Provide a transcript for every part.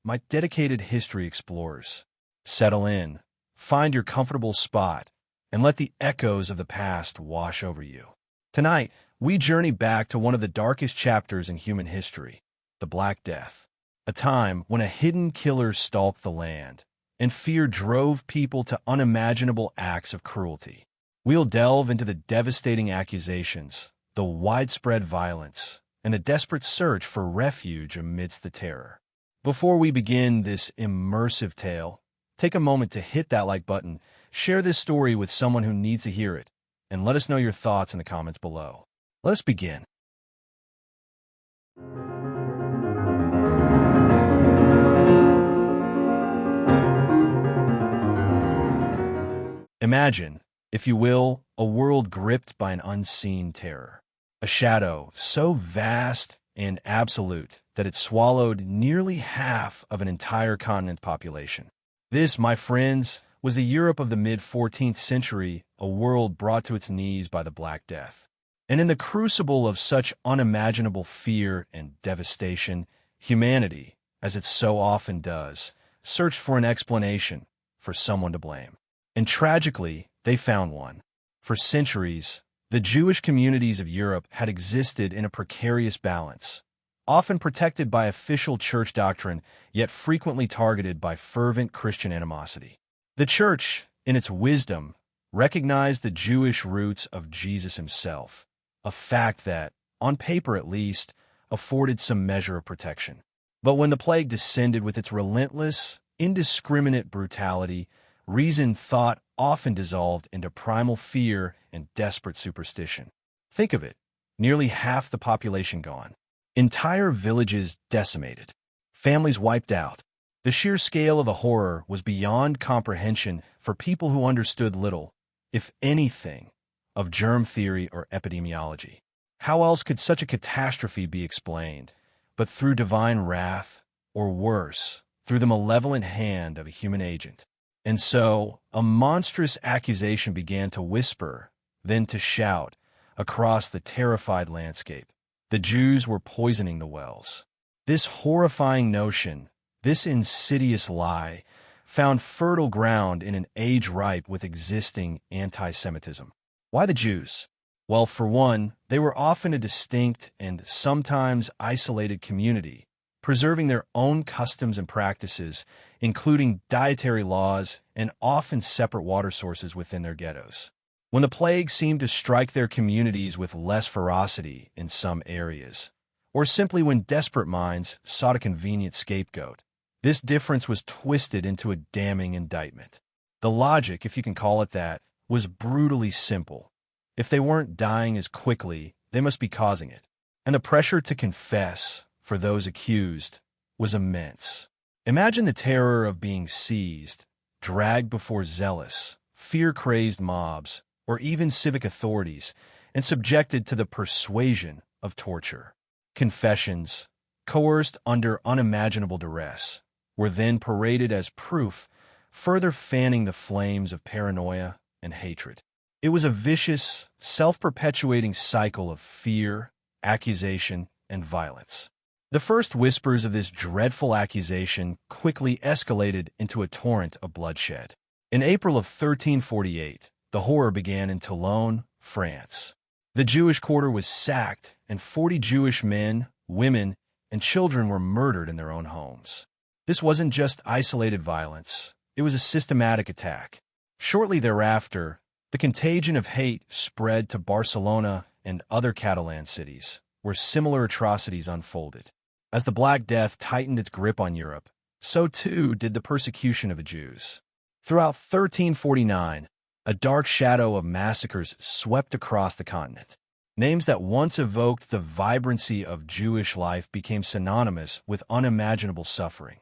my dedicated history explorers. Settle in, find your comfortable spot, and let the echoes of the past wash over you. Tonight, we journey back to one of the darkest chapters in human history, the Black Death, a time when a hidden killer stalked the land, and fear drove people to unimaginable acts of cruelty. We'll delve into the devastating accusations, the widespread violence, and the desperate search for refuge amidst the terror. Before we begin this immersive tale, take a moment to hit that like button, share this story with someone who needs to hear it, and let us know your thoughts in the comments below. Let us begin. Imagine, if you will, a world gripped by an unseen terror. A shadow so vast and absolute that it swallowed nearly half of an entire continent's population. This, my friends, was the Europe of the mid-14th century, a world brought to its knees by the Black Death. And in the crucible of such unimaginable fear and devastation, humanity, as it so often does, searched for an explanation, for someone to blame. And tragically, they found one. For centuries, the Jewish communities of Europe had existed in a precarious balance, often protected by official church doctrine, yet frequently targeted by fervent Christian animosity. The church, in its wisdom, recognized the Jewish roots of Jesus himself, a fact that, on paper at least, afforded some measure of protection. But when the plague descended with its relentless, indiscriminate brutality, reason thought often dissolved into primal fear and desperate superstition. Think of it, nearly half the population gone. Entire villages decimated. Families wiped out. The sheer scale of the horror was beyond comprehension for people who understood little, if anything, of germ theory or epidemiology. How else could such a catastrophe be explained, but through divine wrath, or worse, through the malevolent hand of a human agent? And so, a monstrous accusation began to whisper, then to shout, across the terrified landscape. The Jews were poisoning the wells. This horrifying notion, this insidious lie, found fertile ground in an age ripe with existing anti-Semitism. Why the Jews? Well, for one, they were often a distinct and sometimes isolated community, preserving their own customs and practices, including dietary laws and often separate water sources within their ghettos. When the plague seemed to strike their communities with less ferocity in some areas, or simply when desperate minds sought a convenient scapegoat, this difference was twisted into a damning indictment. The logic, if you can call it that, was brutally simple. If they weren't dying as quickly, they must be causing it. And the pressure to confess, for those accused, was immense. Imagine the terror of being seized, dragged before zealous, fear-crazed mobs, or even civic authorities, and subjected to the persuasion of torture. Confessions, coerced under unimaginable duress, were then paraded as proof, further fanning the flames of paranoia and hatred. It was a vicious, self-perpetuating cycle of fear, accusation, and violence. The first whispers of this dreadful accusation quickly escalated into a torrent of bloodshed. In April of 1348, the horror began in Toulon, France. The Jewish quarter was sacked, and 40 Jewish men, women, and children were murdered in their own homes. This wasn't just isolated violence, it was a systematic attack. Shortly thereafter, the contagion of hate spread to Barcelona and other Catalan cities, where similar atrocities unfolded. As the Black Death tightened its grip on Europe, so too did the persecution of the Jews. Throughout 1349, a dark shadow of massacres swept across the continent. Names that once evoked the vibrancy of Jewish life became synonymous with unimaginable suffering.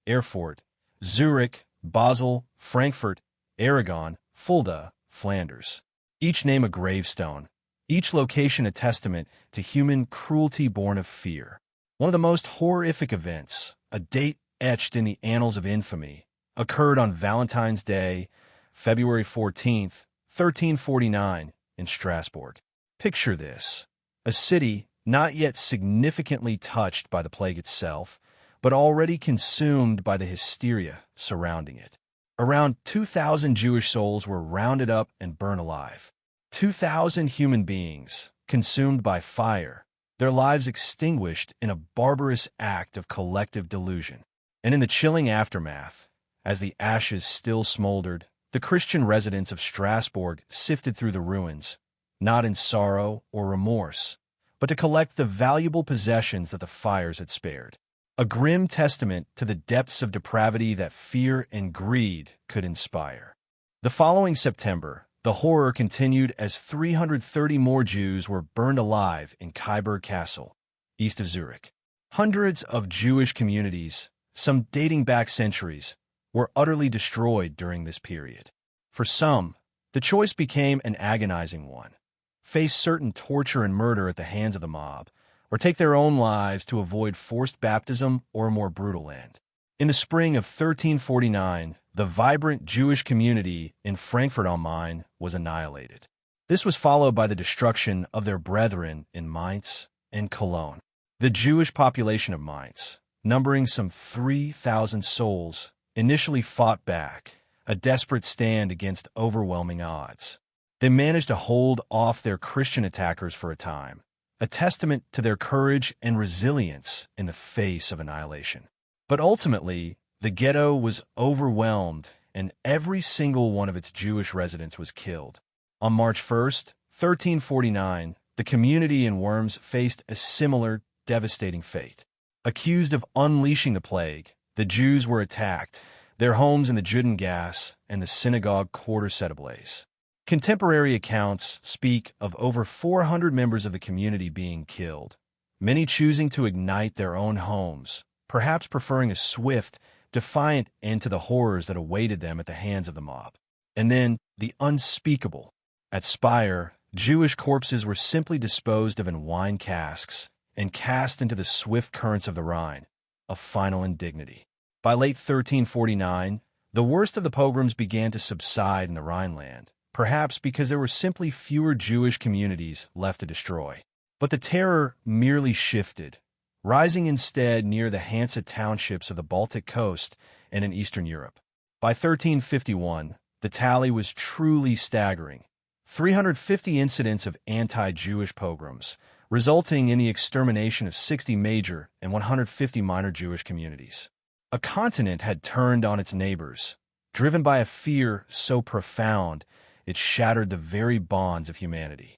Erfurt, Zurich, Basel, Frankfurt, Aragon, Fulda, Flanders. Each name a gravestone, each location a testament to human cruelty born of fear. One of the most horrific events, a date etched in the annals of infamy, occurred on Valentine's Day, February 14th, 1349, in Strasbourg. Picture this: a city not yet significantly touched by the plague itself, but already consumed by the hysteria surrounding it. Around 2,000 Jewish souls were rounded up and burned alive. 2,000 human beings consumed by fire, their lives extinguished in a barbarous act of collective delusion. And in the chilling aftermath, as the ashes still smoldered, the Christian residents of Strasbourg sifted through the ruins, not in sorrow or remorse, but to collect the valuable possessions that the fires had spared. A grim testament to the depths of depravity that fear and greed could inspire. The following September, the horror continued as 330 more Jews were burned alive in Kyburg Castle, east of Zurich. Hundreds of Jewish communities, some dating back centuries, were utterly destroyed during this period. For some, the choice became an agonizing one: face certain torture and murder at the hands of the mob, or take their own lives to avoid forced baptism or a more brutal end. In the spring of 1349, the vibrant Jewish community in Frankfurt am Main was annihilated. This was followed by the destruction of their brethren in Mainz and Cologne. The Jewish population of Mainz, numbering some 3,000 souls, initially fought back, a desperate stand against overwhelming odds. They managed to hold off their Christian attackers for a time, a testament to their courage and resilience in the face of annihilation. But ultimately, the ghetto was overwhelmed and every single one of its Jewish residents was killed. On March 1st, 1349, the community in Worms faced a similar devastating fate. Accused of unleashing the plague, the Jews were attacked, their homes in the Judengasse and the synagogue quarter set ablaze. Contemporary accounts speak of over 400 members of the community being killed, many choosing to ignite their own homes, perhaps preferring a swift, defiant end to the horrors that awaited them at the hands of the mob. And then, the unspeakable. At Speyer, Jewish corpses were simply disposed of in wine casks and cast into the swift currents of the Rhine, a final indignity. By late 1349, the worst of the pogroms began to subside in the Rhineland, perhaps because there were simply fewer Jewish communities left to destroy. But the terror merely shifted, rising instead near the Hansa townships of the Baltic coast and in Eastern Europe. By 1351, the tally was truly staggering: 350 incidents of anti-Jewish pogroms, resulting in the extermination of 60 major and 150 minor Jewish communities. A continent had turned on its neighbors, driven by a fear so profound it shattered the very bonds of humanity.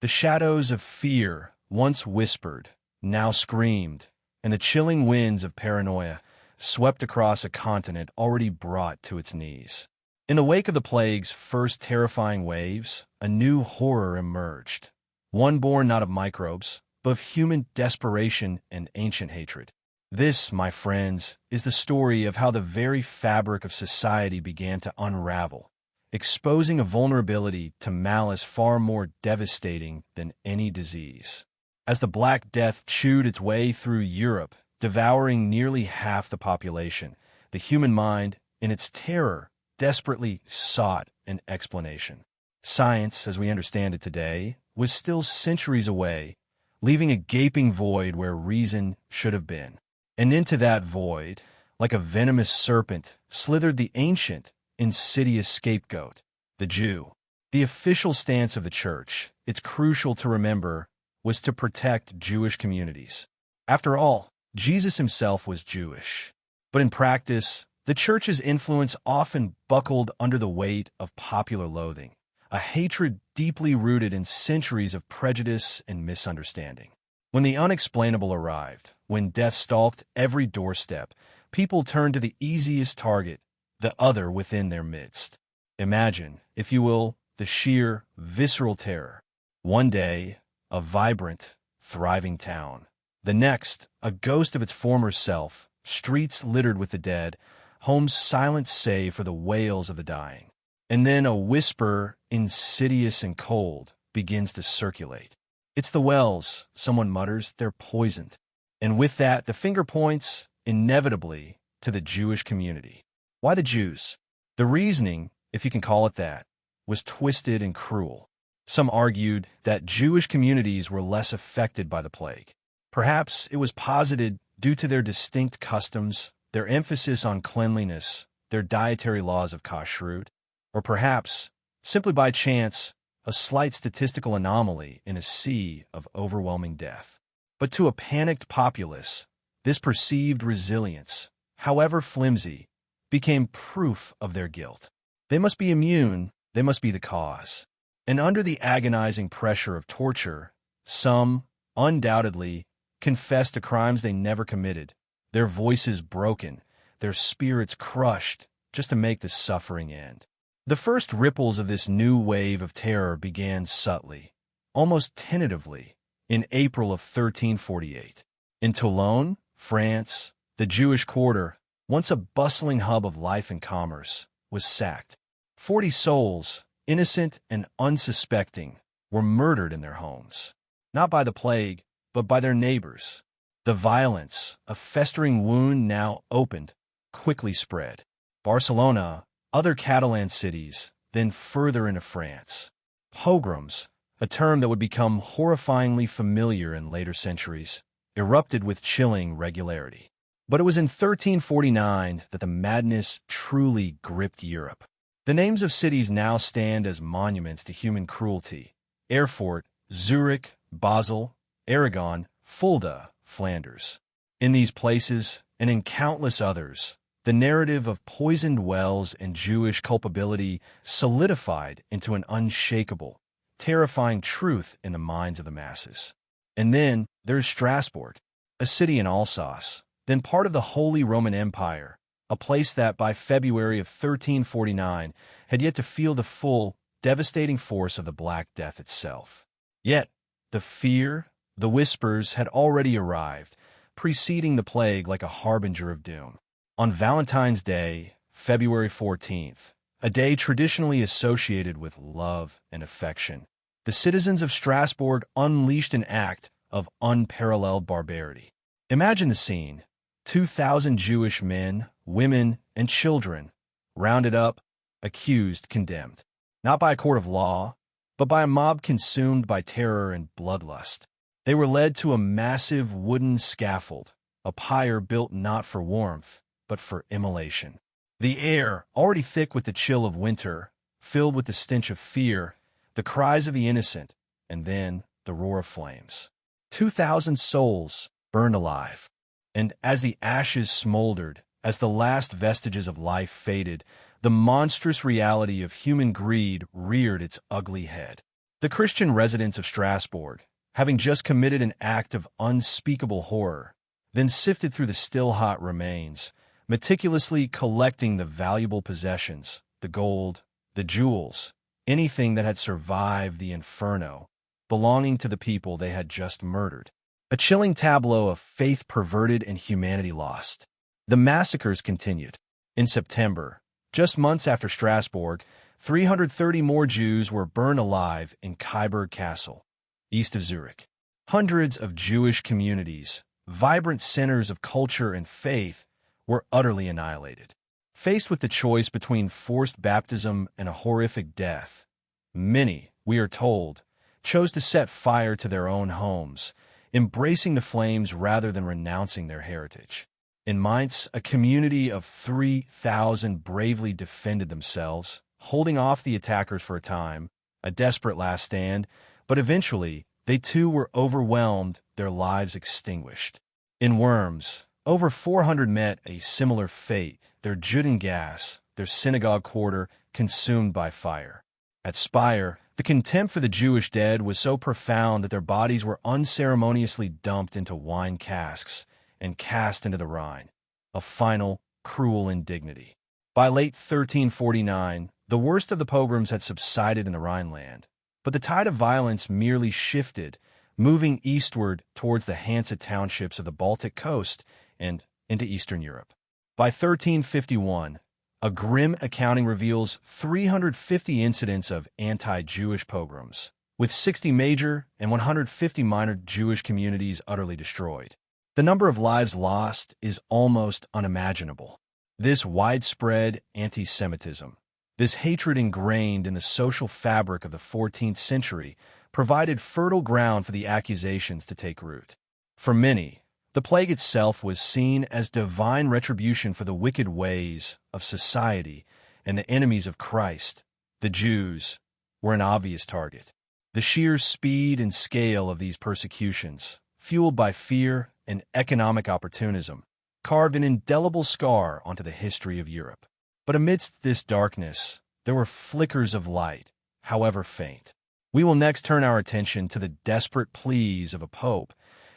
The shadows of fear, once whispered, now screamed, and the chilling winds of paranoia swept across a continent already brought to its knees. In the wake of the plague's first terrifying waves, a new horror emerged, one born not of microbes, but of human desperation and ancient hatred. This, my friends, is the story of how the very fabric of society began to unravel, exposing a vulnerability to malice far more devastating than any disease. As the Black Death chewed its way through Europe, devouring nearly half the population, the human mind, in its terror, desperately sought an explanation. Science, as we understand it today, was still centuries away, leaving a gaping void where reason should have been. And into that void, like a venomous serpent, slithered the ancient, insidious scapegoat, the Jew. The official stance of the Church, it's crucial to remember, was to protect Jewish communities. After all, Jesus himself was Jewish. But in practice, the Church's influence often buckled under the weight of popular loathing, a hatred deeply rooted in centuries of prejudice and misunderstanding. When the unexplainable arrived, when death stalked every doorstep, people turned to the easiest target, the other within their midst. Imagine, if you will, the sheer, visceral terror. One day, a vibrant, thriving town. The next, a ghost of its former self, streets littered with the dead, homes silent save for the wails of the dying. And then a whisper, insidious and cold, begins to circulate. It's the wells, someone mutters, they're poisoned. And with that, the finger points, inevitably, to the Jewish community. Why the Jews? The reasoning, if you can call it that, was twisted and cruel. Some argued that Jewish communities were less affected by the plague. Perhaps it was posited due to their distinct customs, their emphasis on cleanliness, their dietary laws of kashrut, or perhaps, simply by chance, a slight statistical anomaly in a sea of overwhelming death. But to a panicked populace, this perceived resilience, however flimsy, became proof of their guilt. They must be immune, they must be the cause. And under the agonizing pressure of torture, some, undoubtedly, confessed to crimes they never committed, their voices broken, their spirits crushed, just to make the suffering end. The first ripples of this new wave of terror began subtly, almost tentatively, in April of 1348. In Toulon, France, the Jewish quarter, once a bustling hub of life and commerce, was sacked. 40 souls, innocent and unsuspecting, were murdered in their homes, not by the plague, but by their neighbors. The violence, a festering wound now opened, quickly spread. Barcelona, other Catalan cities, then further into France. Pogroms, a term that would become horrifyingly familiar in later centuries, erupted with chilling regularity. But it was in 1349 that the madness truly gripped Europe. The names of cities now stand as monuments to human cruelty: Erfurt, Zurich, Basel, Aragon, Fulda, Flanders. In these places, and in countless others, the narrative of poisoned wells and Jewish culpability solidified into an unshakable, terrifying truth in the minds of the masses. And then there's Strasbourg, a city in Alsace, then part of the Holy Roman Empire, a place that by February of 1349 had yet to feel the full, devastating force of the Black Death itself. Yet, the fear, the whispers had already arrived, preceding the plague like a harbinger of doom. On Valentine's Day, February 14th, a day traditionally associated with love and affection, the citizens of Strasbourg unleashed an act of unparalleled barbarity. Imagine the scene: 2,000 Jewish men, women, and children, rounded up, accused, condemned, not by a court of law, but by a mob consumed by terror and bloodlust. They were led to a massive wooden scaffold, a pyre built not for warmth, but for immolation. The air, already thick with the chill of winter, filled with the stench of fear, the cries of the innocent, and then the roar of flames. 2,000 souls burned alive. And as the ashes smoldered, as the last vestiges of life faded, the monstrous reality of human greed reared its ugly head. The Christian residents of Strasbourg, having just committed an act of unspeakable horror, then sifted through the still hot remains, meticulously collecting the valuable possessions, the gold, the jewels, anything that had survived the inferno, belonging to the people they had just murdered. A chilling tableau of faith perverted and humanity lost. The massacres continued. In September, just months after Strasbourg, 330 more Jews were burned alive in Kyburg Castle, east of Zurich. Hundreds of Jewish communities, vibrant centers of culture and faith, were utterly annihilated. Faced with the choice between forced baptism and a horrific death, many, we are told, chose to set fire to their own homes, embracing the flames rather than renouncing their heritage. In Mainz, a community of 3,000 bravely defended themselves, holding off the attackers for a time, a desperate last stand, but eventually they too were overwhelmed, their lives extinguished. In Worms, over 400 met a similar fate, their Juden gas, their synagogue quarter, consumed by fire. At Speyer, the contempt for the Jewish dead was so profound that their bodies were unceremoniously dumped into wine casks and cast into the Rhine, a final, cruel indignity. By late 1349, the worst of the pogroms had subsided in the Rhineland, but the tide of violence merely shifted, moving eastward towards the Hansa townships of the Baltic coast and into Eastern Europe. By 1351, a grim accounting reveals 350 incidents of anti-Jewish pogroms, with 60 major and 150 minor Jewish communities utterly destroyed. The number of lives lost is almost unimaginable. This widespread anti-Semitism, This hatred ingrained in the social fabric of the 14th century provided fertile ground for the accusations to take root. For many, the plague itself was seen as divine retribution for the wicked ways of society, and the enemies of Christ, the Jews, were an obvious target. The sheer speed and scale of these persecutions, fueled by fear and economic opportunism, carved an indelible scar onto the history of Europe. But amidst this darkness, there were flickers of light, however faint. We will next turn our attention to the desperate pleas of a pope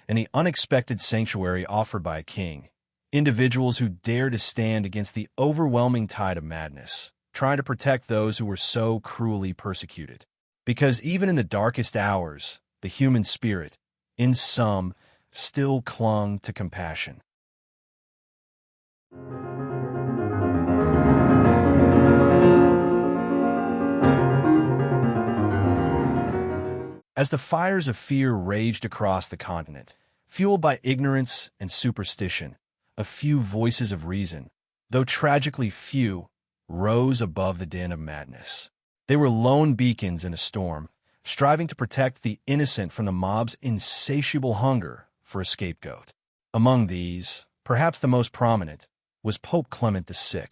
and the unexpected sanctuary offered by a king, individuals who dare to stand against the overwhelming tide of madness, trying to protect those who were so cruelly persecuted. Because even in the darkest hours, the human spirit, in some, still clung to compassion. As the fires of fear raged across the continent, fueled by ignorance and superstition, a few voices of reason, though tragically few, rose above the din of madness. They were lone beacons in a storm, striving to protect the innocent from the mob's insatiable hunger for a scapegoat. Among these, perhaps the most prominent, was Pope Clement VI.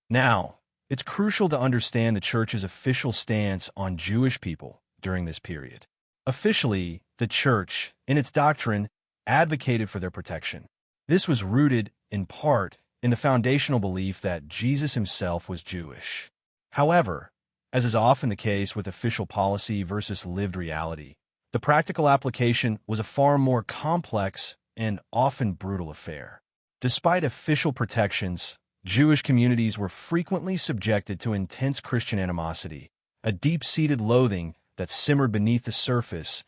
Now, it's crucial to understand the Church's official stance on Jewish people during this period. Officially, the Church, in its doctrine, advocated for their protection. This was rooted, in part, in the foundational belief that Jesus himself was Jewish. However, as is often the case with official policy versus lived reality, the practical application was a far more complex and often brutal affair. Despite official protections, Jewish communities were frequently subjected to intense Christian animosity, a deep-seated loathing that simmered beneath the surface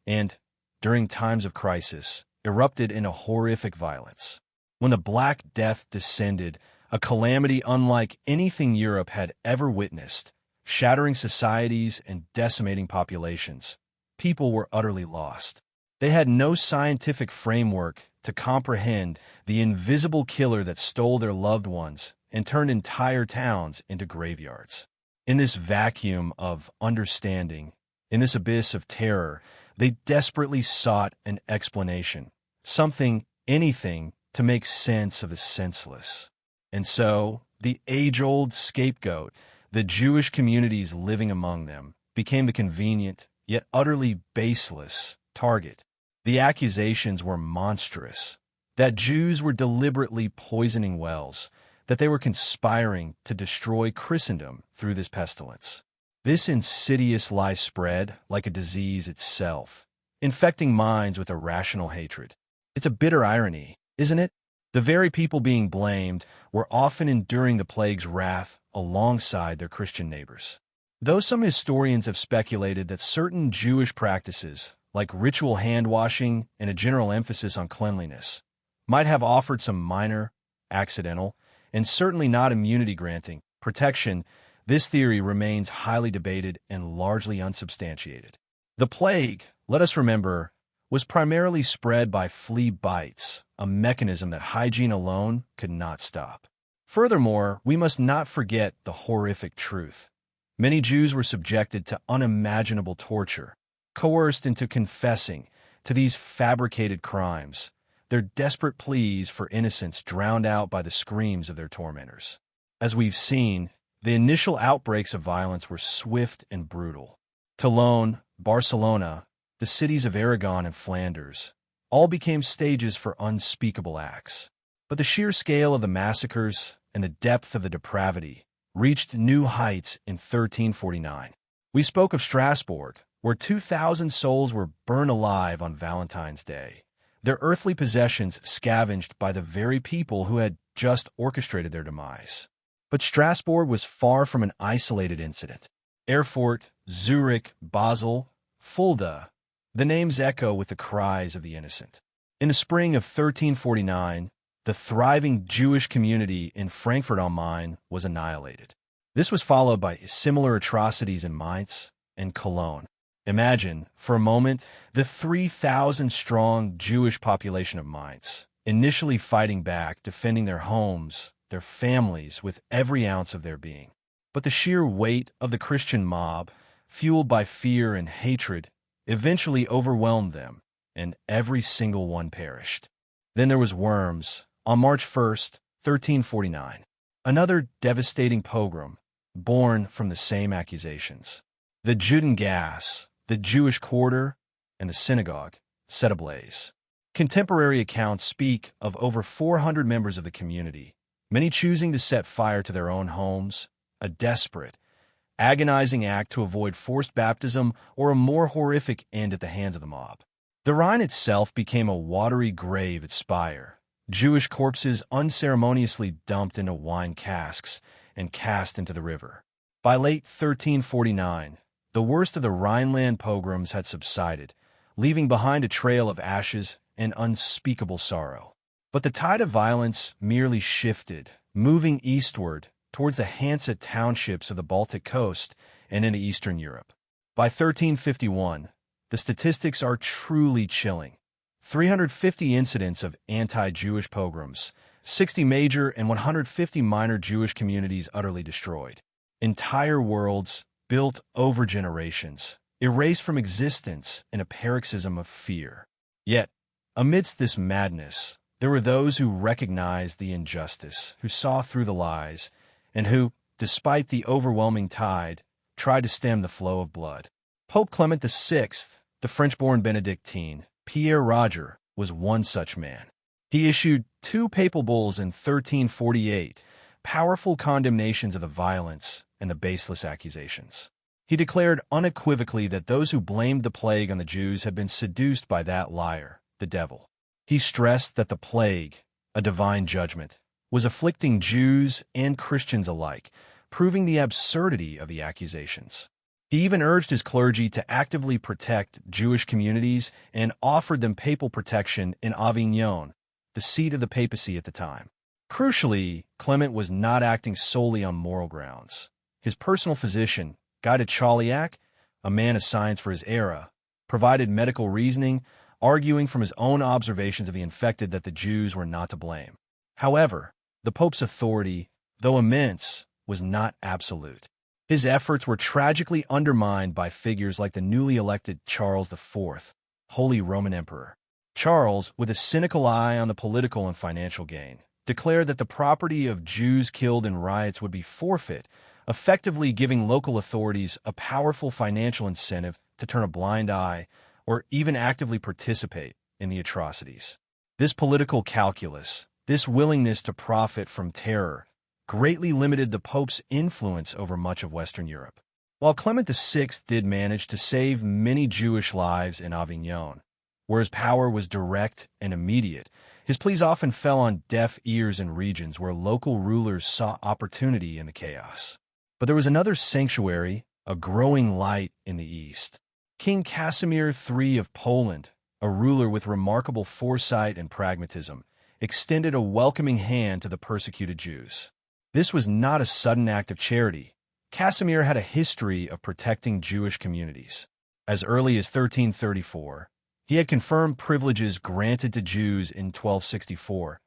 and, during times of crisis, erupted into horrific violence. When the Black Death descended, a calamity unlike anything Europe had ever witnessed, shattering societies and decimating populations, people were utterly lost. They had no scientific framework to comprehend the invisible killer that stole their loved ones and turned entire towns into graveyards. In this vacuum of understanding, in this abyss of terror, they desperately sought an explanation, something, anything, to make sense of the senseless. And so, the age-old scapegoat, the Jewish communities living among them, became the convenient, yet utterly baseless, target. The accusations were monstrous, that Jews were deliberately poisoning wells, that they were conspiring to destroy Christendom through this pestilence. This insidious lie spread like a disease itself, infecting minds with irrational hatred. It's a bitter irony, isn't it? The very people being blamed were often enduring the plague's wrath alongside their Christian neighbors. Though some historians have speculated that certain Jewish practices, like ritual hand-washing and a general emphasis on cleanliness, might have offered some minor, accidental, and certainly not immunity-granting protection, this theory remains highly debated and largely unsubstantiated. The plague, let us remember, was primarily spread by flea bites, a mechanism that hygiene alone could not stop. Furthermore, we must not forget the horrific truth. Many Jews were subjected to unimaginable torture, coerced into confessing to these fabricated crimes, their desperate pleas for innocence drowned out by the screams of their tormentors. As we've seen, the initial outbreaks of violence were swift and brutal. Toulon, Barcelona, the cities of Aragon and Flanders, all became stages for unspeakable acts. But the sheer scale of the massacres and the depth of the depravity reached new heights in 1349. We spoke of Strasbourg, where 2,000 souls were burned alive on Valentine's Day, their earthly possessions scavenged by the very people who had just orchestrated their demise. But Strasbourg was far from an isolated incident. Erfurt, Zurich, Basel, Fulda, the names echo with the cries of the innocent. In the spring of 1349, the thriving Jewish community in Frankfurt am Main was annihilated. This was followed by similar atrocities in Mainz and Cologne. Imagine, for a moment, the 3,000-strong Jewish population of Mainz, initially fighting back, defending their homes, their families with every ounce of their being. But the sheer weight of the Christian mob, fueled by fear and hatred, eventually overwhelmed them, and every single one perished. Then there was Worms, on March 1st, 1349, another devastating pogrom, born from the same accusations. The Judengasse, the Jewish quarter, and the synagogue set ablaze. Contemporary accounts speak of over 400 members of the community, many choosing to set fire to their own homes, a desperate, agonizing act to avoid forced baptism or a more horrific end at the hands of the mob. The Rhine itself became a watery grave at Speyer, Jewish corpses unceremoniously dumped into wine casks and cast into the river. By late 1349, the worst of the Rhineland pogroms had subsided, leaving behind a trail of ashes and unspeakable sorrow. But the tide of violence merely shifted, moving eastward towards the Hansa townships of the Baltic coast and into Eastern Europe. By 1351, the statistics are truly chilling. 350 incidents of anti-Jewish pogroms, 60 major and 150 minor Jewish communities utterly destroyed. Entire worlds, built over generations, erased from existence in a paroxysm of fear. Yet, amidst this madness, there were those who recognized the injustice, who saw through the lies, and who, despite the overwhelming tide, tried to stem the flow of blood. Pope Clement VI, the French-born Benedictine, Pierre Roger, was one such man. He issued 2 papal bulls in 1348, powerful condemnations of the violence and the baseless accusations. He declared unequivocally that those who blamed the plague on the Jews had been seduced by that liar, the devil. He stressed that the plague, a divine judgment, was afflicting Jews and Christians alike, proving the absurdity of the accusations. He even urged his clergy to actively protect Jewish communities and offered them papal protection in Avignon, the seat of the papacy at the time. Crucially, Clement was not acting solely on moral grounds. His personal physician, Guy de Chauliac, a man of science for his era, provided medical reasoning, arguing from his own observations of the infected that the Jews were not to blame. However, the Pope's authority, though immense, was not absolute. His efforts were tragically undermined by figures like the newly elected Charles IV, Holy Roman Emperor. Charles, with a cynical eye on the political and financial gain, declared that the property of Jews killed in riots would be forfeit, effectively giving local authorities a powerful financial incentive to turn a blind eye or even actively participate in the atrocities. This political calculus, this willingness to profit from terror, greatly limited the Pope's influence over much of Western Europe. While Clement VI did manage to save many Jewish lives in Avignon, where his power was direct and immediate, his pleas often fell on deaf ears in regions where local rulers saw opportunity in the chaos. But there was another sanctuary, a growing light in the east. King Casimir III of Poland, a ruler with remarkable foresight and pragmatism, extended a welcoming hand to the persecuted Jews. This was not a sudden act of charity. Casimir had a history of protecting Jewish communities. As early as 1334, he had confirmed privileges granted to Jews in 1264,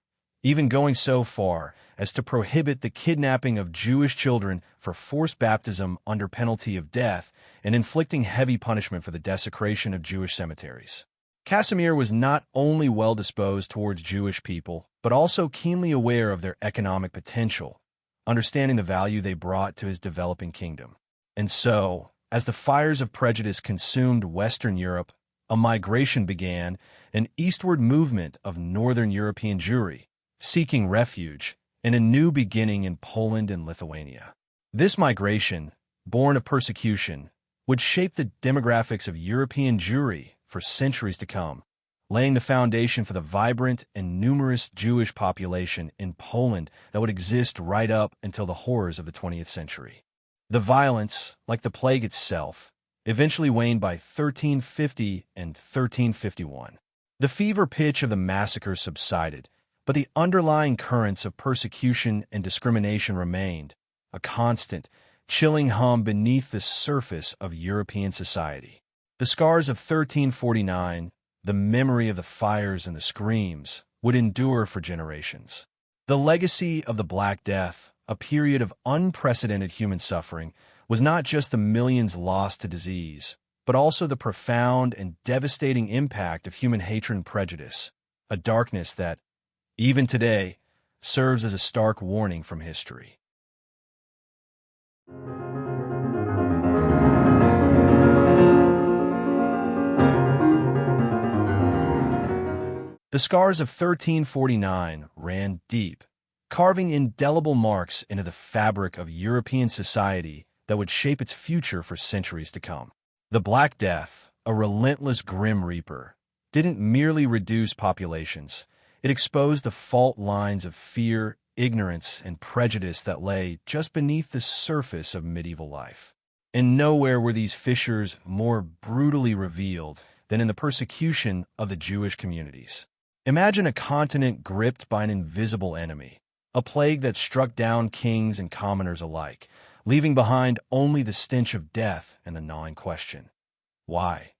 even going so far as to prohibit the kidnapping of Jewish children for forced baptism under penalty of death and inflicting heavy punishment for the desecration of Jewish cemeteries. Casimir was not only well-disposed towards Jewish people, but also keenly aware of their economic potential, understanding the value they brought to his developing kingdom. And so, as the fires of prejudice consumed Western Europe, a migration began, an eastward movement of Northern European Jewry, seeking refuge, and a new beginning in Poland and Lithuania. This migration, born of persecution, would shape the demographics of European Jewry for centuries to come, laying the foundation for the vibrant and numerous Jewish population in Poland that would exist right up until the horrors of the 20th century. The violence, like the plague itself, eventually waned by 1350 and 1351. The fever pitch of the massacre subsided, but the underlying currents of persecution and discrimination remained, a constant, chilling hum beneath the surface of European society. The scars of 1349, the memory of the fires and the screams, would endure for generations. The legacy of the Black Death, a period of unprecedented human suffering, was not just the millions lost to disease, but also the profound and devastating impact of human hatred and prejudice, a darkness that, even today, serves as a stark warning from history. The scars of 1349 ran deep, carving indelible marks into the fabric of European society that would shape its future for centuries to come. The Black Death, a relentless grim reaper, didn't merely reduce populations. It exposed the fault lines of fear, ignorance, and prejudice that lay just beneath the surface of medieval life. And nowhere were these fissures more brutally revealed than in the persecution of the Jewish communities. Imagine a continent gripped by an invisible enemy, a plague that struck down kings and commoners alike, leaving behind only the stench of death and the gnawing question: why?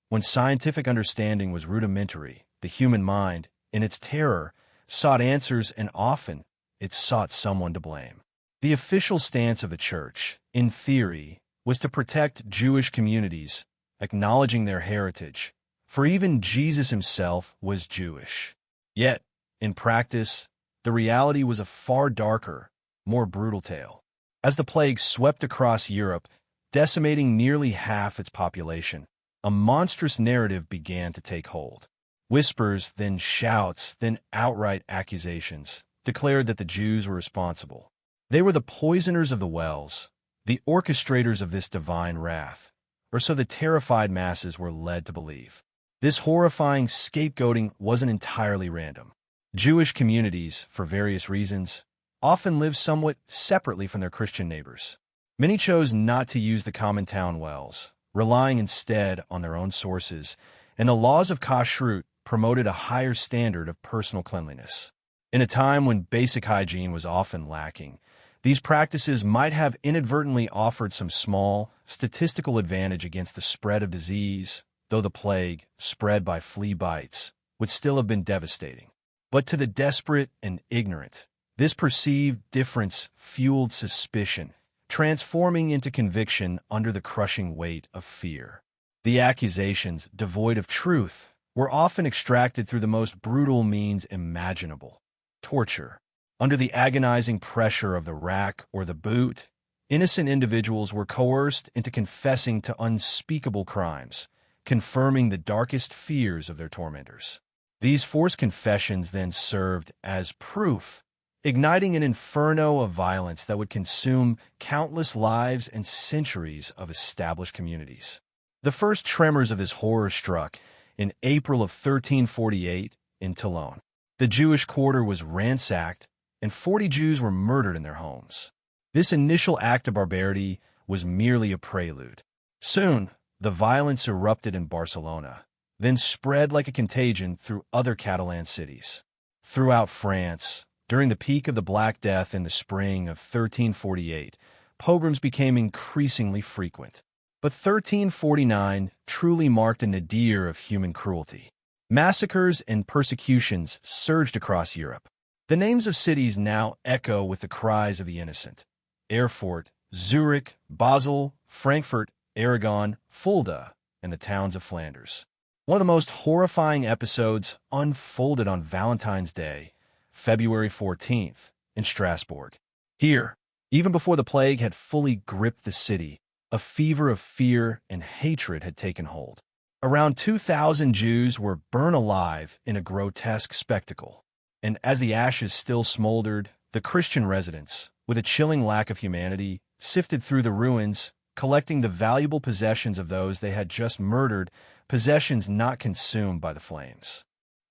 When scientific understanding was rudimentary, the human mind, in its terror, sought answers, and often it sought someone to blame. The official stance of the Church, in theory, was to protect Jewish communities, acknowledging their heritage, for even Jesus himself was Jewish. Yet, in practice, the reality was a far darker, more brutal tale. As the plague swept across Europe, decimating nearly half its population, a monstrous narrative began to take hold. Whispers, then shouts, then outright accusations declared that the Jews were responsible. They were the poisoners of the wells, the orchestrators of this divine wrath, or so the terrified masses were led to believe. This horrifying scapegoating wasn't entirely random. Jewish communities, for various reasons, often lived somewhat separately from their Christian neighbors. Many chose not to use the common town wells, relying instead on their own sources, and the laws of kashrut promoted a higher standard of personal cleanliness. In a time when basic hygiene was often lacking, these practices might have inadvertently offered some small, statistical advantage against the spread of disease, though the plague, spread by flea bites, would still have been devastating. But to the desperate and ignorant, this perceived difference fueled suspicion, transforming into conviction under the crushing weight of fear. The accusations, devoid of truth, were often extracted through the most brutal means imaginable: torture. Under the agonizing pressure of the rack or the boot, innocent individuals were coerced into confessing to unspeakable crimes, confirming the darkest fears of their tormentors. These forced confessions then served as proof, igniting an inferno of violence that would consume countless lives and centuries of established communities. The first tremors of this horror struck in April of 1348 in Toulon. The Jewish quarter was ransacked, and 40 Jews were murdered in their homes. This initial act of barbarity was merely a prelude. Soon, the violence erupted in Barcelona, then spread like a contagion through other Catalan cities. Throughout France, during the peak of the Black Death in the spring of 1348, pogroms became increasingly frequent. But 1349 truly marked a nadir of human cruelty. Massacres and persecutions surged across Europe. The names of cities now echo with the cries of the innocent: Erfurt, Zurich, Basel, Frankfurt, Aragon, Fulda, and the towns of Flanders. One of the most horrifying episodes unfolded on Valentine's Day, February 14th, in Strasbourg. Here, even before the plague had fully gripped the city, a fever of fear and hatred had taken hold. Around 2,000 Jews were burned alive in a grotesque spectacle, and as the ashes still smoldered, the Christian residents, with a chilling lack of humanity, sifted through the ruins, collecting the valuable possessions of those they had just murdered, possessions not consumed by the flames.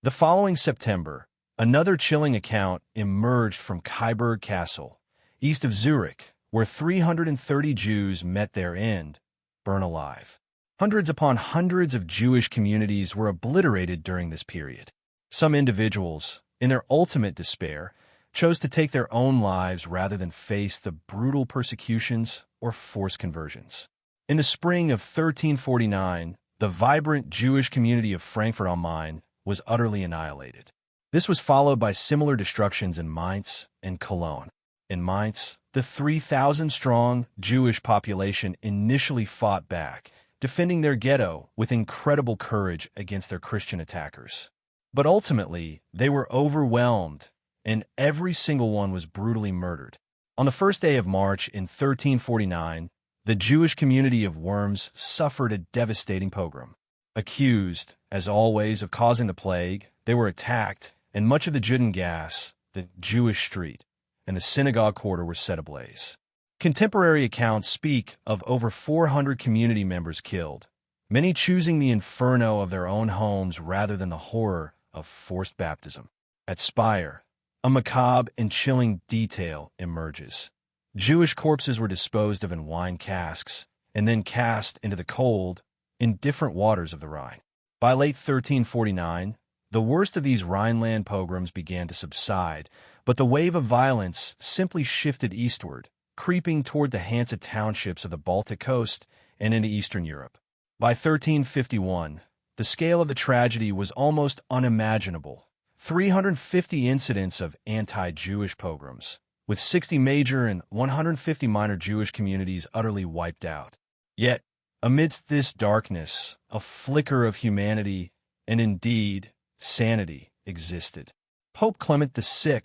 The following September, another chilling account emerged from Kyburg Castle, east of Zurich, where 330 Jews met their end, burned alive. Hundreds upon hundreds of Jewish communities were obliterated during this period. Some individuals, in their ultimate despair, chose to take their own lives rather than face the brutal persecutions or forced conversions. In the spring of 1349, the vibrant Jewish community of Frankfurt am Main was utterly annihilated. This was followed by similar destructions in Mainz and Cologne. In Mainz, the 3,000-strong Jewish population initially fought back, defending their ghetto with incredible courage against their Christian attackers. But ultimately, they were overwhelmed, and every single one was brutally murdered. On the first day of March in 1349, the Jewish community of Worms suffered a devastating pogrom. Accused, as always, of causing the plague, they were attacked, and much of the Judengasse, the Jewish street, and the synagogue quarter were set ablaze. Contemporary accounts speak of over 400 community members killed, many choosing the inferno of their own homes rather than the horror of forced baptism. At Speyer, a macabre and chilling detail emerges. Jewish corpses were disposed of in wine casks and then cast into the cold, indifferent waters of the Rhine. By late 1349, the worst of these Rhineland pogroms began to subside, but the wave of violence simply shifted eastward, creeping toward the Hansa townships of the Baltic coast and into Eastern Europe. By 1351, the scale of the tragedy was almost unimaginable. 350 incidents of anti-Jewish pogroms, with 60 major and 150 minor Jewish communities utterly wiped out. Yet, amidst this darkness, a flicker of humanity, and indeed, sanity, existed. Pope Clement VI,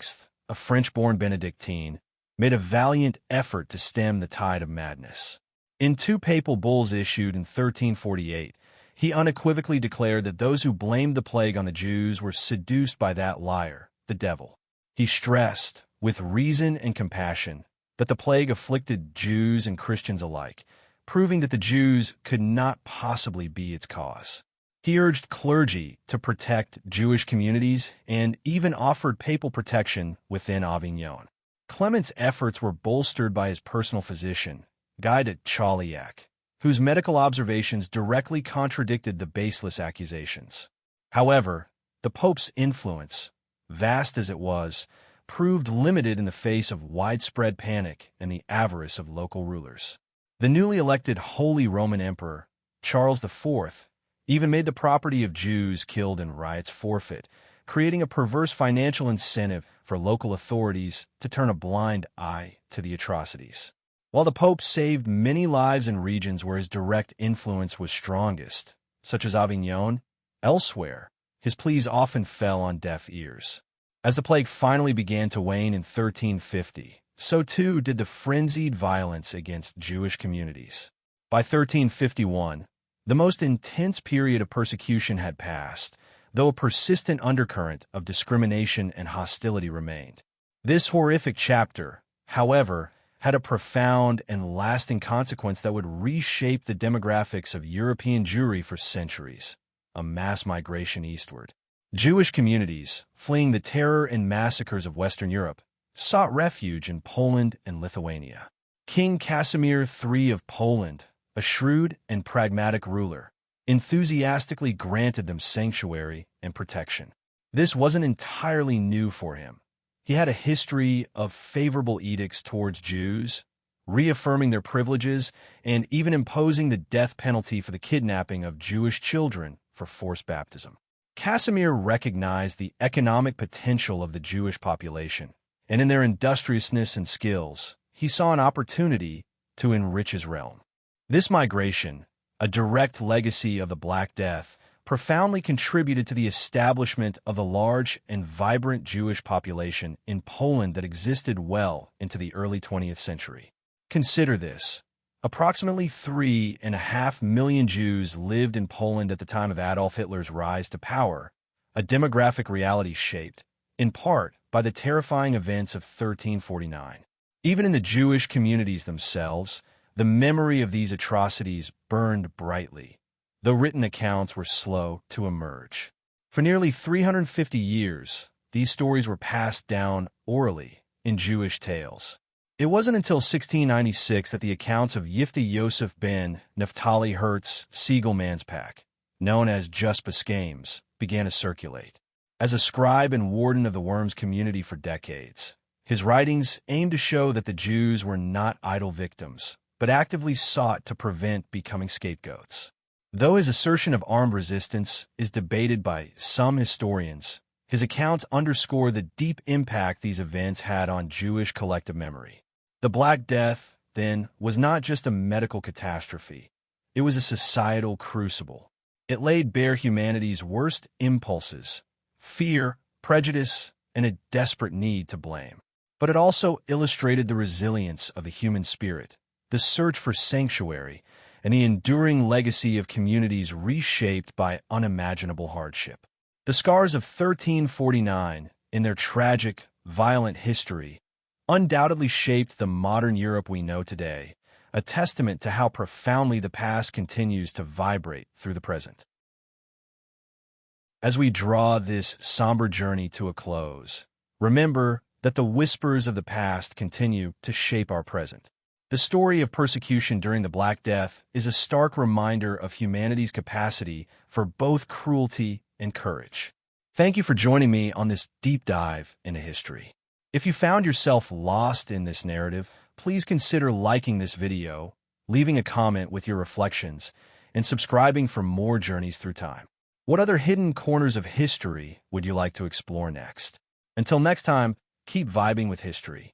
a French-born Benedictine, made a valiant effort to stem the tide of madness. In two papal bulls issued in 1348, he unequivocally declared that those who blamed the plague on the Jews were seduced by that liar, the devil. He stressed, with reason and compassion, that the plague afflicted Jews and Christians alike, proving that the Jews could not possibly be its cause. He urged clergy to protect Jewish communities and even offered papal protection within Avignon. Clement's efforts were bolstered by his personal physician, Guy de Chauliac, whose medical observations directly contradicted the baseless accusations. However, the Pope's influence, vast as it was, proved limited in the face of widespread panic and the avarice of local rulers. The newly elected Holy Roman Emperor, Charles IV, even made the property of Jews killed in riots forfeit, creating a perverse financial incentive for local authorities to turn a blind eye to the atrocities. While the Pope saved many lives in regions where his direct influence was strongest, such as Avignon, elsewhere, his pleas often fell on deaf ears. As the plague finally began to wane in 1350, so too did the frenzied violence against Jewish communities. By 1351, the most intense period of persecution had passed, though a persistent undercurrent of discrimination and hostility remained. This horrific chapter, however, had a profound and lasting consequence that would reshape the demographics of European Jewry for centuries: a mass migration eastward. Jewish communities, fleeing the terror and massacres of Western Europe, sought refuge in Poland and Lithuania. King Casimir III of Poland, a shrewd and pragmatic ruler, enthusiastically granted them sanctuary and protection. This wasn't entirely new for him. He had a history of favorable edicts towards Jews, reaffirming their privileges and even imposing the death penalty for the kidnapping of Jewish children for forced baptism. Casimir recognized the economic potential of the Jewish population, and in their industriousness and skills, he saw an opportunity to enrich his realm. This migration, a direct legacy of the Black Death, profoundly contributed to the establishment of the large and vibrant Jewish population in Poland that existed well into the early 20th century. Consider this. Approximately 3.5 million Jews lived in Poland at the time of Adolf Hitler's rise to power, a demographic reality shaped, in part, by the terrifying events of 1349. Even in the Jewish communities themselves, the memory of these atrocities burned brightly, though written accounts were slow to emerge. For nearly 350 years, these stories were passed down orally in Jewish tales. It wasn't until 1696 that the accounts of Yifta Yosef ben Naphtali Hertz Siegelmanspack, known as Just Beskames, began to circulate. As a scribe and warden of the Worms community for decades, his writings aimed to show that the Jews were not idle victims, but actively sought to prevent becoming scapegoats. Though his assertion of armed resistance is debated by some historians, His accounts underscore the deep impact these events had on Jewish collective memory. The Black Death, then, was not just a medical catastrophe. It was a societal crucible. It laid bare humanity's worst impulses: fear, prejudice, and a desperate need to blame. But it also illustrated the resilience of the human spirit, the search for sanctuary, and the enduring legacy of communities reshaped by unimaginable hardship. The scars of 1349, in their tragic, violent history, undoubtedly shaped the modern Europe we know today, a testament to how profoundly the past continues to vibrate through the present. As we draw this somber journey to a close, remember that the whispers of the past continue to shape our present. The story of persecution during the Black Death is a stark reminder of humanity's capacity for both cruelty and courage. Thank you for joining me on this deep dive into history. If you found yourself lost in this narrative, please consider liking this video, leaving a comment with your reflections, and subscribing for more journeys through time. What other hidden corners of history would you like to explore next? Until next time, keep vibing with history.